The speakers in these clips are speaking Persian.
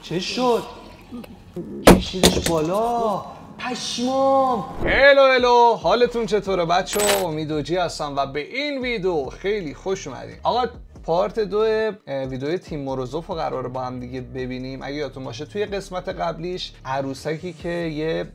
چه شد؟ کشیدش بالا. پشمام. هلو حالتون چطوره بچه؟ امیدوجی هستم و به این ویدیو خیلی خوش اومدین. آقا پارت 2 ویدیو تیم موروزوف رو قراره با هم دیگه ببینیم. اگه یادتون باشه توی قسمت قبلیش عروسکی که یه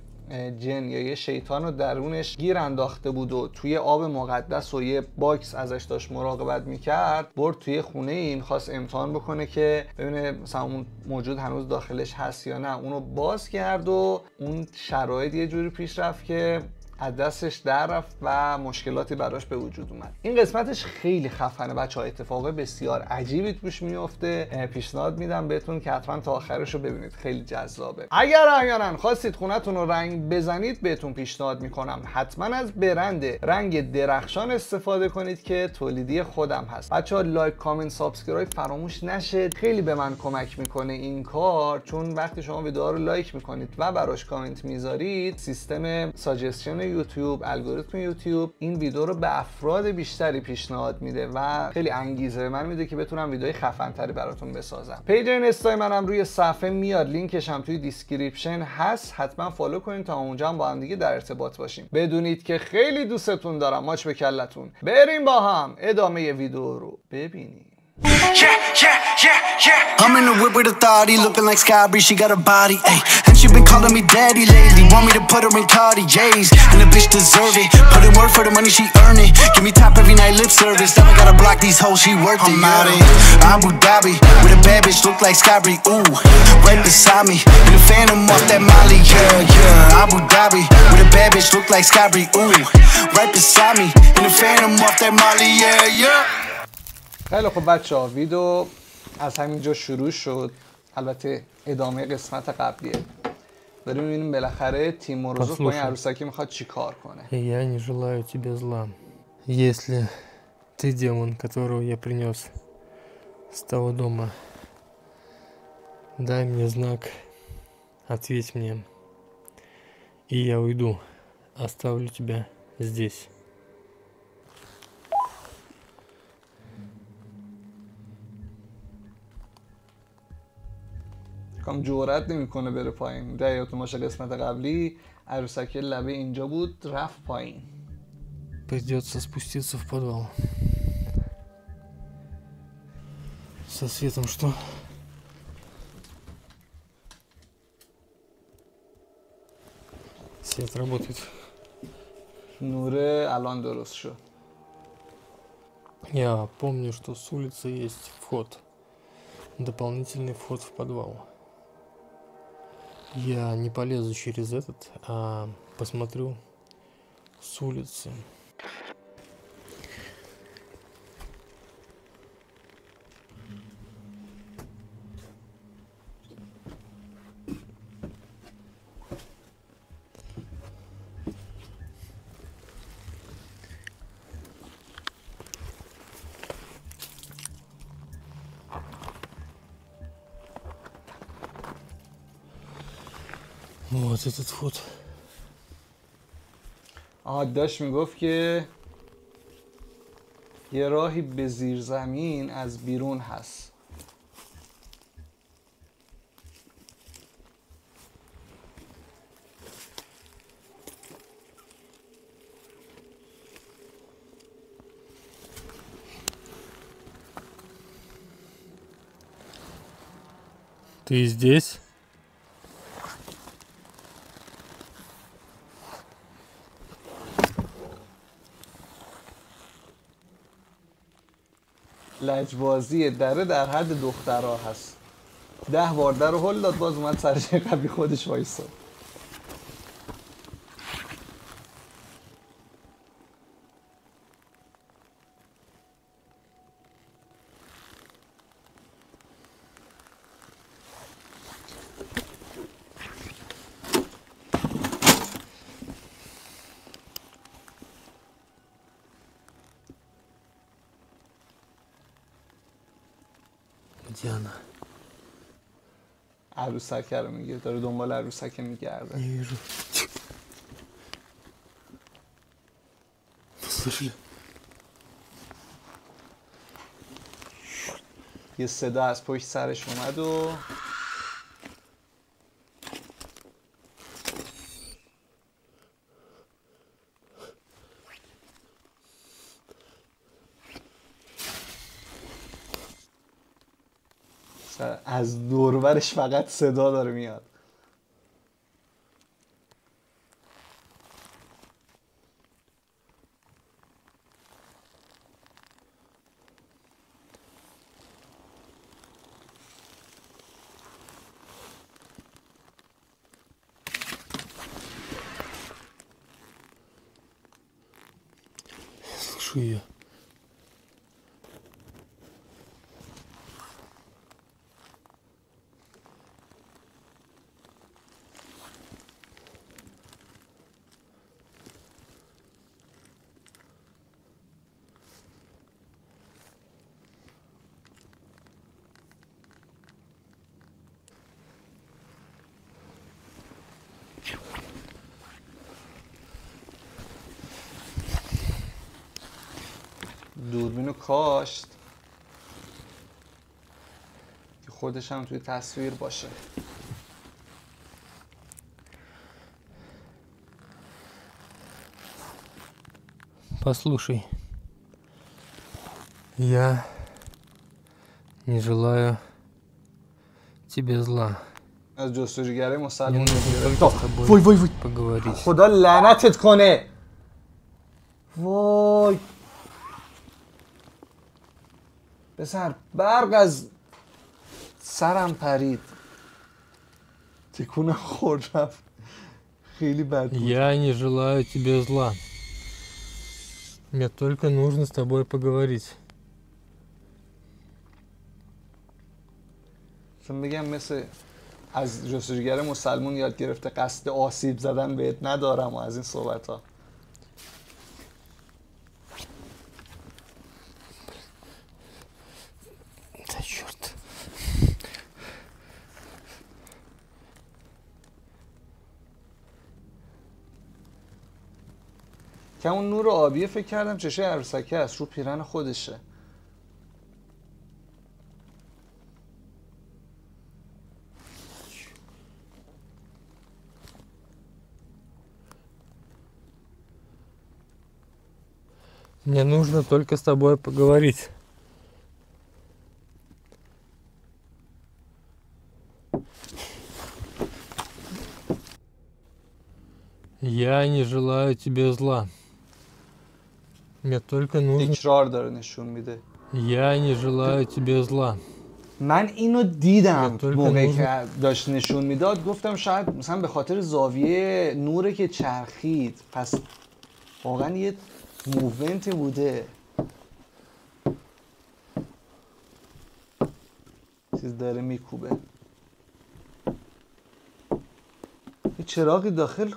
جن یا یه شیطان رو درونش گیر انداخته بود و توی آب مقدس و یه باکس ازش داشت مراقبت میکرد، برد توی خونه این خواست امتحان بکنه که ببینه مثلا اون موجود هنوز داخلش هست یا نه. اونو باز کرد و اون شرایط یه جوری پیش رفت که از دستش در رفت و مشکلاتی براش به وجود اومد. این قسمتش خیلی خفنه بچه‌ها، اتفاق بسیار عجیبی توش میفته. پیشنهاد میدم بهتون که حتما تا آخرش رو ببینید، خیلی جذابه. اگر احیانا خواستید خونتون رو رنگ بزنید بهتون پیشنهاد میکنم حتما از برند رنگ درخشان استفاده کنید که تولیدی خودم هست. بچه‌ها لایک، کامنت، سابسکرایب فراموش نشه، خیلی به من کمک میکنه این کار، چون وقتی شما ویدیو رو لایک میکنید و براش کامنت میذارید سیستم ساجستشن یوتیوب، الگوریتم یوتیوب این ویدیو رو به افراد بیشتری پیشنهاد میده و خیلی انگیزه به من میده که بتونم ویدیوهای خفن تری براتون بسازم. پیج اینستای منم روی صفحه میاد، لینکش هم توی دیسکریپشن هست، حتما فالو کنید تا اونجا هم با هم دیگه در ارتباط باشیم. بدونید که خیلی دوستتون دارم. ماچ به کلتون. بریم با هم ادامه ویدیو رو ببینیم. I'm in the whip with authority, looking like Skybree, she got a body, ayy. And she been calling me daddy lately, want me to put her in Cartiers, and the bitch deserve it, put in work for the money she earn it, give me top every night lip service, never gotta block these hoes, she worth it. I'm out in Abu Dhabi, with a bad bitch look like Skybree, ooh, right beside me, in the phantom off that Molly, yeah, Abu Dhabi, with a bad bitch look like Skybree, ooh, right beside me, in the phantom off that Molly, yeah. خیلی خب بچه‌ها، ویدیو از همینجا شروع شد. البته ادامه قسمت قبلیه. بریم ببینیم بالاخره تیم موروزوف با این عروسکی میخواد چی کار کنه. Я не желаю тебе зла. Если ты демон, которого я принес с того дома, дай мне знак, ответь мне, и я уйду, оставлю тебя здесь. کام جرئت نمیکنه بره پایین. ده یادتون باشه قسمت قبلی عروسکی لبه اینجا بود رفت پایین. Придется спуститься в подвал. Со светом что? Свет работает. نوره الان درست شد. Я помню, что с улицы есть вход. Дополнительный вход в подвал. Я не полезу через этот, а посмотрю с улицы. Вот этот вход. داشت میگفت که یه راهی به زیر زمین از بیرون هست. Ты здесь? لجبازی دره در حد دخترها هست. 10 بار در رو هل داد باز اومد سر جای قبلی خودش وایساد. Где она? عروسک رو میگه، داره دنبال عروسک میگرده. Не вижу. Слышали? یه صدا از پشت سرش اومد و از دوربرش فقط صدا داره میاد. Слышу ее. دوربینو کاشت که خودش هم توی تصویر باشه. Послушай, я не желаю тебе зла. از جستجوگره مسلمان Мне нужно گرفت. только с тобой وای وای وای поговорить. خدا لعنتت کنه. وای پسر برق از سرم پرید، تکونم خورد رفت، خیلی بد بود. Я не желаю тебе зла. Мне только нужно с тобой поговорить. مثلا بگم مثل از جستجوگر مسلمون یاد گرفته قصد آسیب زدن بهت ندارم و از این صحبت ها. Да черт. که اون نور آبیه فکر کردم چشه عروسکه است، رو پیرن خودشه. Мне нужно только с тобой поговорить. Я не желаю тебе зла. Мне только нужно... تکرار داره نشون میده. Я не желаю тебе зла. من اینو دیدم طور موقعی که که داشت نشون میداد، گفتم شاید مثلا به خاطر زاویه نوره که چرخید، پس واقعا یه موومنتی بوده، چیز داره میکوبه. یه چراغی داخل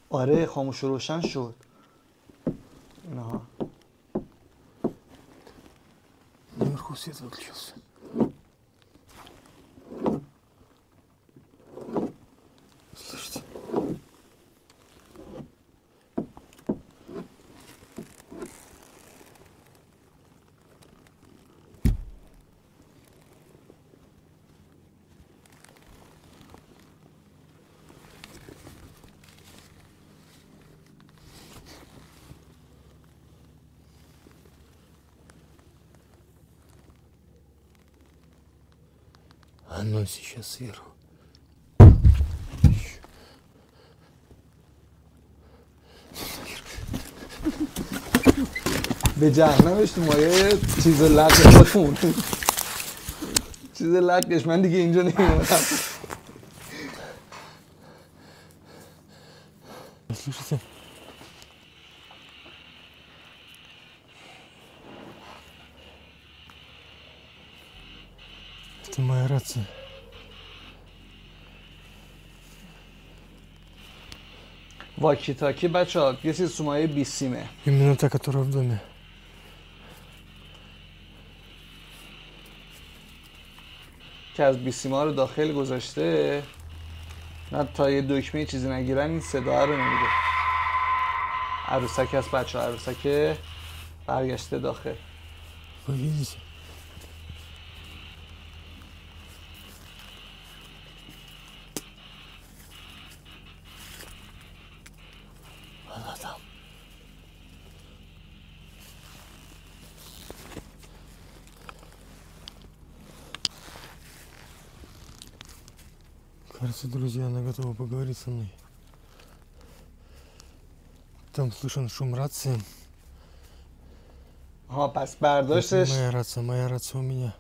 آره خاموش و روشن شد. نه Наверху свет выключился. Слышите? Оно сейчас сверху. به جهنمش تو مایه چیز لقش خودمون، چیز لقش. من دیگه اینجا نمیمونم. Слышите? Это моя рация. واکی تاکی بچه ها یه چیز تو مایه 20 سیمه Именно та, которая в доме. که از 20 سیمه رو داخل گذاشته، نه تا یه دکمه چیزی نگیرن این صدا رو نمیده. عروسک هست بچه ها، عروسک برگشته داخل. Вы видите? Она там. Кажется, друзья, она готова поговорить со мной. Там слышен шум рации. ها پس برداشتش Моя рация у меня.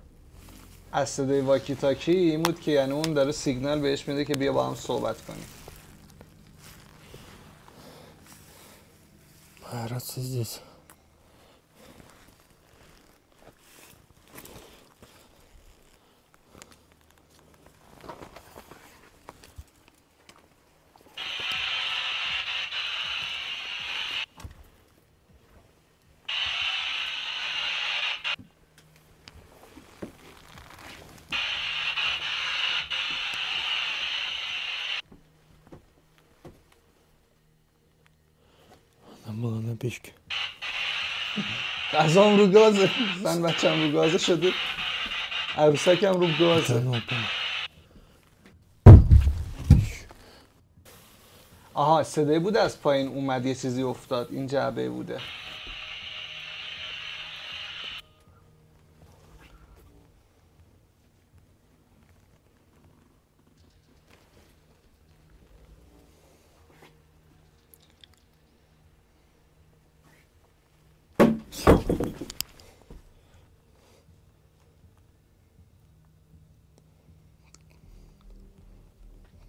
از صدای واکی تاکی این بود که یعنی اون داره سیگنال بهش میده که بیا با هم صحبت کنیم. Моя рация здесь. Она была на печке. غذام رو گازه، زن بچم رو گازه شده، عروسکم رو گازه. آها صدای بود از پایین اومد یه چیزی افتاد، این جعبه بوده.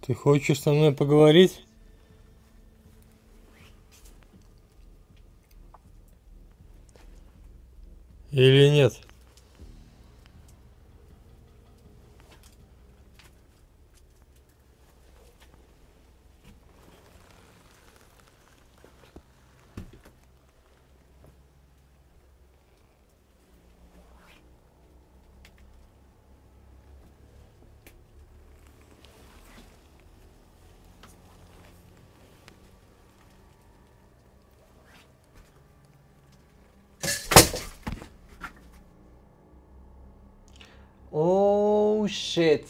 Ты хочешь со мной поговорить? Или нет? اوه شیت.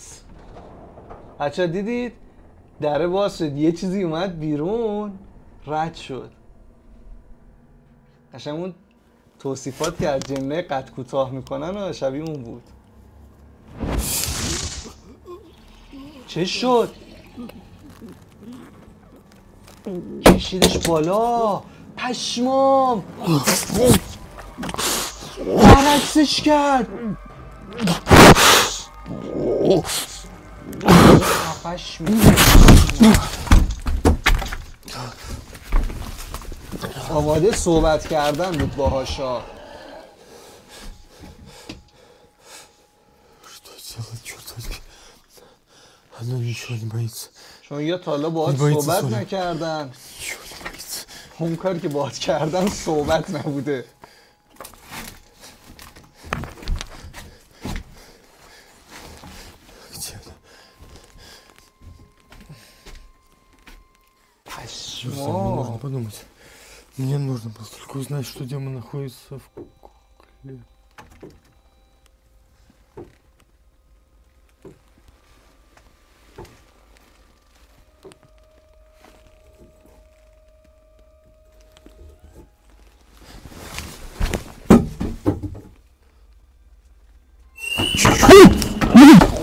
بچه دیدید؟ دره باز شد، یه چیزی اومد بیرون رد شد. قشنگ اون توصیفات که از جمله قد کوتاه میکنن و شبیه اون بود. چه شد؟ کشیدش بالا. پشمام برعکسش کرد. خفش آماده صحبت کردن بود باهاشا. Что делать, черт возьми? Она ничего не боится. چون یا تا حالا باهات صحبت نکردن، Ничего не боится. اون کاری که باهات کردن صحبت نبوده. Где она? Мне нужно подумать. Мне нужно было только узнать, что демон находится в кукле.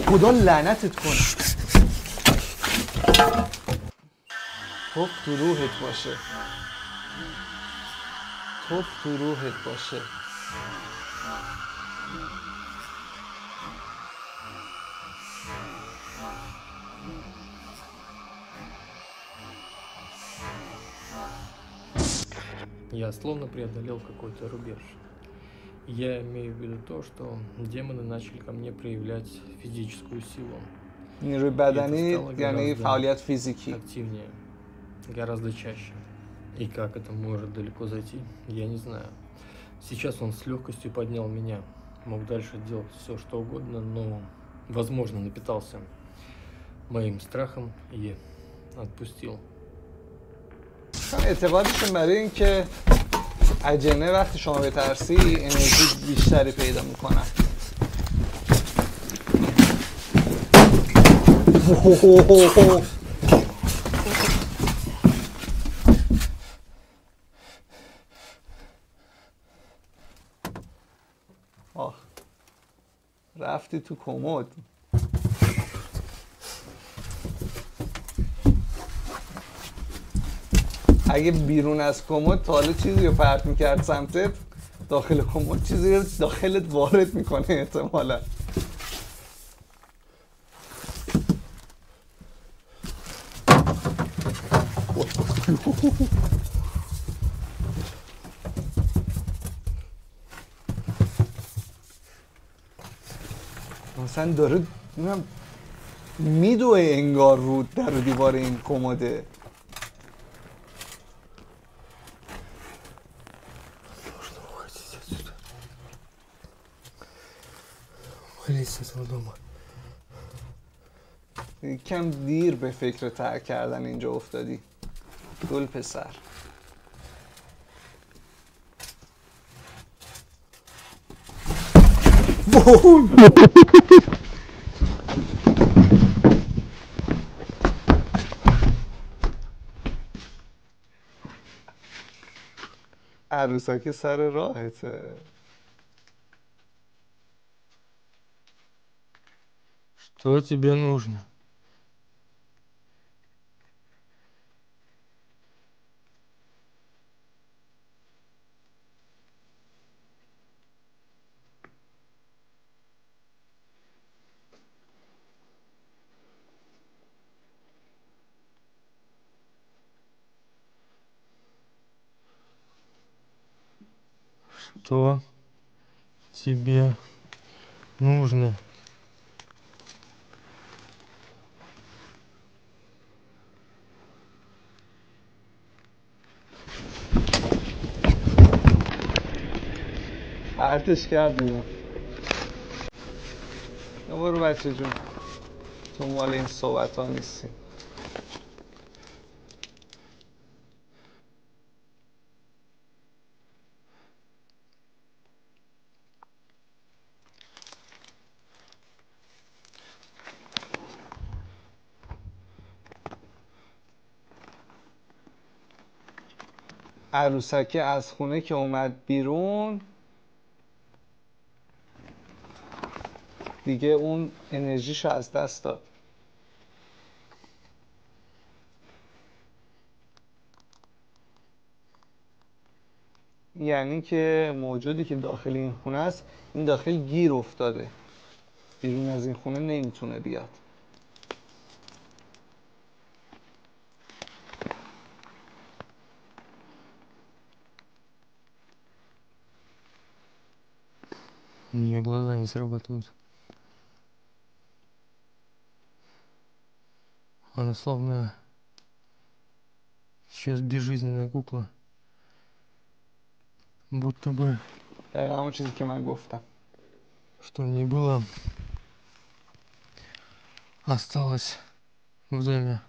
خدا لعنتت کنه. توف تو روحت باشه. توف تو روحت باشه. Я словно преодолел какой-то рубеж. Я имею в виду то, что демоны начали ко мне проявлять физическую силу. نیروی بدنی یعنی فعالیت فیزیکی. Активнее, гораздо чаще. И как это может далеко зайти, я не знаю. Сейчас он с легкостью поднял меня. Мог дальше делать все, что угодно, но, возможно, напитался моим страхом и отпустил. اعتقادشون برای این که اجنه وقتی شما بترسی انرژی بیشتری پیدا میکنن. آه رفتی تو کمد. اگه بیرون از کمد تا حالا چیزی رو پرت میکرد سمتت، داخل کمد چیزی رو داخلت وارد میکنه احتمالا. مثلا داره میدوه انگار رو در و دیوار این کمده. کم دیر به فکر ترک کردن اینجا افتادی گل پسر. عروسک سر راهته. Что тебе нужно? Что тебе нужно? پرتش کردیم. برو بچه جون، تو مال این صحبت ها نیستی. عروسکه از خونه که اومد بیرون دیگه اون انرژیشو از دست داد. یعنی که موجودی که داخل این خونه است، این داخل گیر افتاده، بیرون از این خونه نمیتونه بیاد. У нее глаза не срабатывают. Она словно сейчас безжизненная кукла. Будто бы دقیقا همون چیزی که من گفتم. что не было, осталось в доме.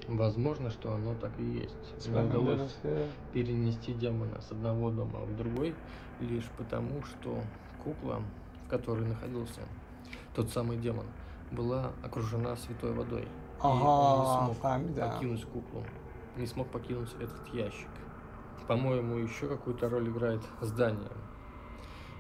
Возможно, что оно так и есть. Мне удалось перенести демона с одного дома в другой лишь потому, что кукла, в которой находился тот самый демон, была окружена святой водой. И он не смог покинуть куклу, не смог покинуть этот ящик. По-моему, еще какую-то роль играет здание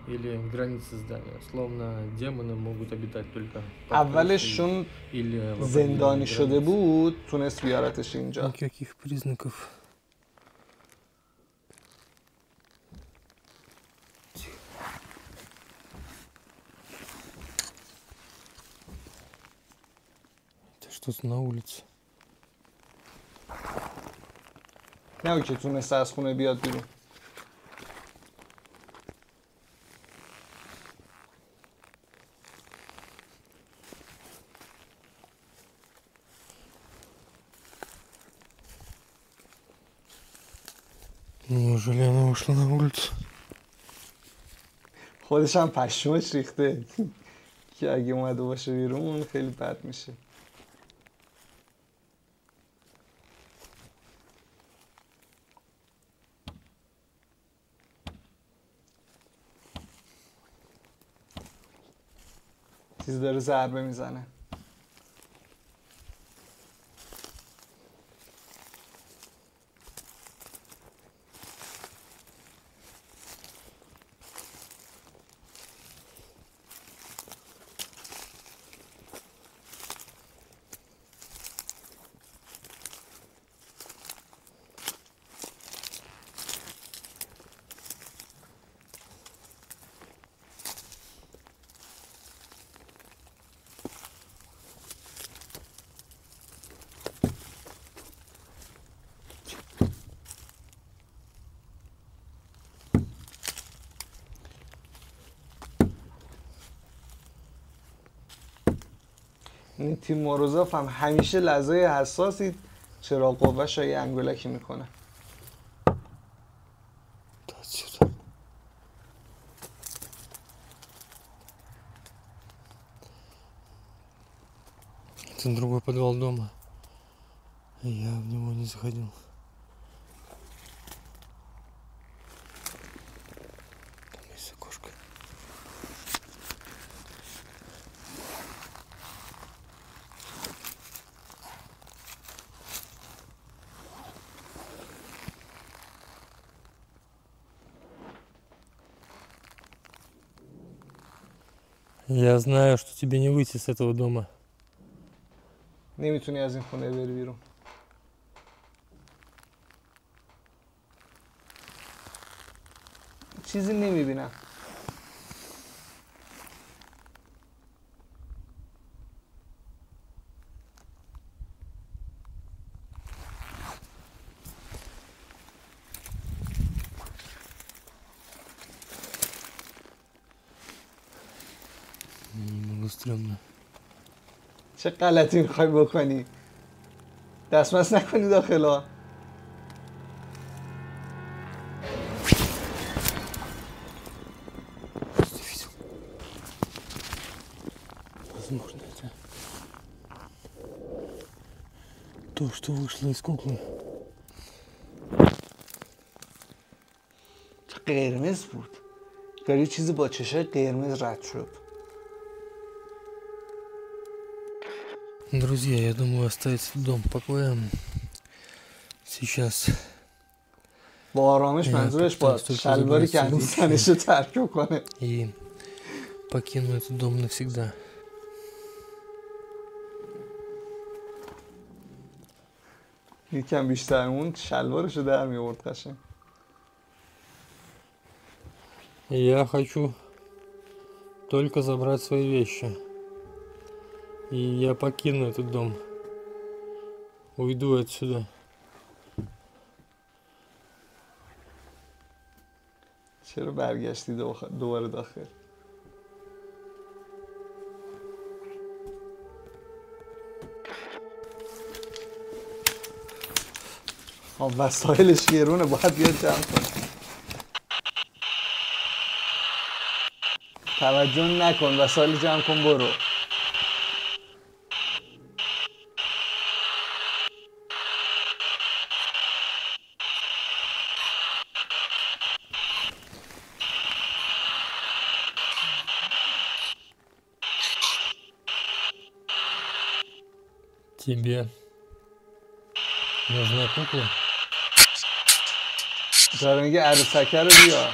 или границы здания. Словно демоны могут обитать только под крышей или в زندانی شده بود تونست بیارتش اینجا. Никаких признаков. Это что-то на улице. نه که تونست از خونه بیاد بیرون. Неужели она ушла на улицу? خودش هم پشماش ریخته که اگه اومده باشه بیرون خیلی بد میشه. چیز داره ضربه میزنه. این تیم موروزاف هم همیشه لحظه حساسی چرا قوهش یه انگولکی میکنه. Это другой подвал дома. Я в него не заходил. Там есть окошко. Я знаю, что тебе не выйти с этого дома. نمیتونی از این خونه بری بیرون. چیزی نمیبینم. Стрёмно. چه غلطی میخوای بکنی؟ دستمس نکنی داخلا. Возможно, это то, что вышло из куклы. چه قرمز بود. یه چیزی با چشای قرمز رد شد. Друзья, я думаю оставить дом в покое. Сейчас. با آرامش منظورش با شلواری که هنوز تنشو ترک کنه. И покину этот дом навсегда. یکم بیشتر اون شلوارشو در میورد قشنگ. Я хочу только забрать свои вещи. И я покину этот дом. Уйду отсюда. چرا برگشتی دوباره داخل؟ وسایلش گرونه باید بیاد جمع کنه. توجه نکن وسایل جمع کن برو. Тебе нужна кукла? داره میگه عروسکه رو بیا.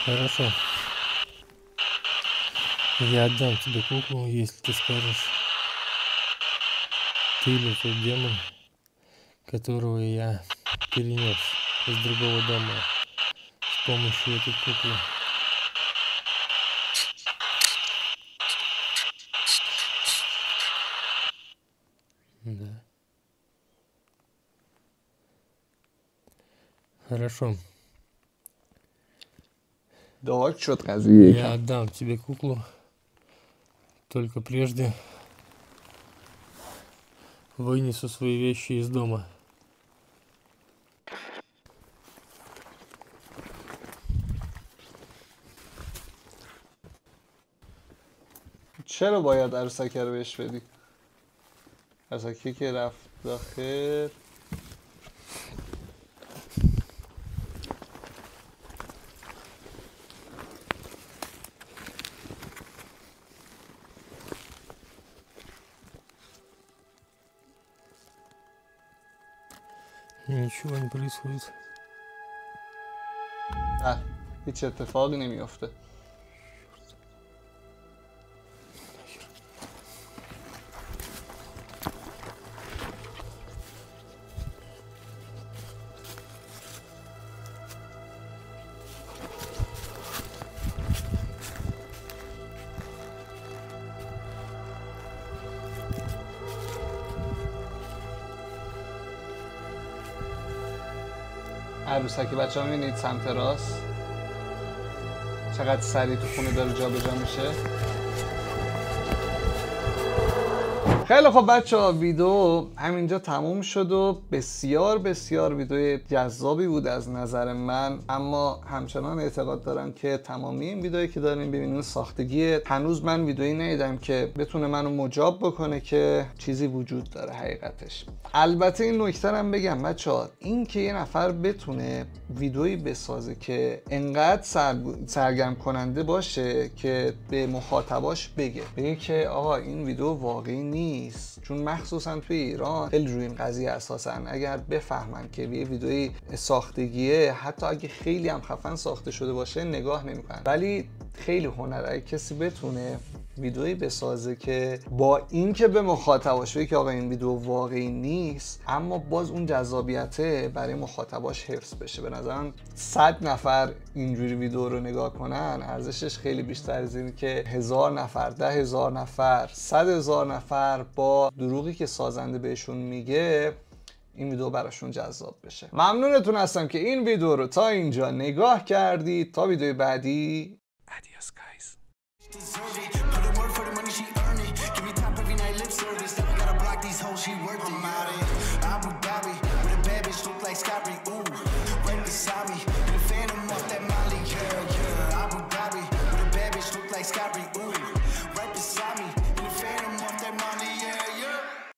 Хорошо. Я отдам тебе куклу, если ты скажешь. Ты ли тот демон, которого я перенес из другого дома с помощью этой куклы? Да. Хорошо. داغ شد قضیه. Я отдам тебе куклу, только прежде вынесу свои вещи из дома. چرا باید عروسکه رو بهش بدی؟ عروسکه که رفت داخل. Ничего не происходит. هیچ اتفاقی نمیافته. عروسکی بچه ها میبینید سمت راست چقدر سریع تو خونه داره جابجا میشه. خیلی خب بچه‌ها، ویدیو همینجا تموم شد و بسیار بسیار ویدیو جذابی بود از نظر من، اما همچنان اعتقاد دارم که تمامی این ویدیویی که داریم ببینید ساختگیه. هنوز من ویدیویی ندیدم که بتونه منو مجاب بکنه که چیزی وجود داره حقیقتش. البته این نکته هم بگم بچه‌ها، این که یه نفر بتونه ویدیویی بسازه که انقدر سرگرم کننده باشه که به مخاطباش بگه که آقا این ویدیو واقعی نیست، چون مخصوصا توی ایران خیلی روی این قضیه اساسن اگر بفهمن که یه ویدیوی ساختگیه، حتی اگه خیلی هم خفن ساخته شده باشه نگاه نمیکنن. ولی خیلی هنره اگه کسی بتونه ویدیویی بسازه که با اینکه به مخاطباش بگه که آقا این ویدیو واقعی نیست، اما باز اون جذابیته برای مخاطباش حفظ بشه. به نظرم 100 نفر اینجوری ویدیو رو نگاه کنن ارزشش خیلی بیشتر از این که 1000 نفر، 10,000 نفر، 100,000 نفر با دروغی که سازنده بهشون میگه این ویدیو براشون جذاب بشه. ممنونتون هستم که این ویدیو رو تا اینجا نگاه کردید. تا ویدیو بعدی، adios guys. Put in work for the money she earn it. Give me top every night, lip service. Never gotta block these hoes, she worth it. I'm out in Abu Dhabi with a bad bitch look like Scotty. Ooh.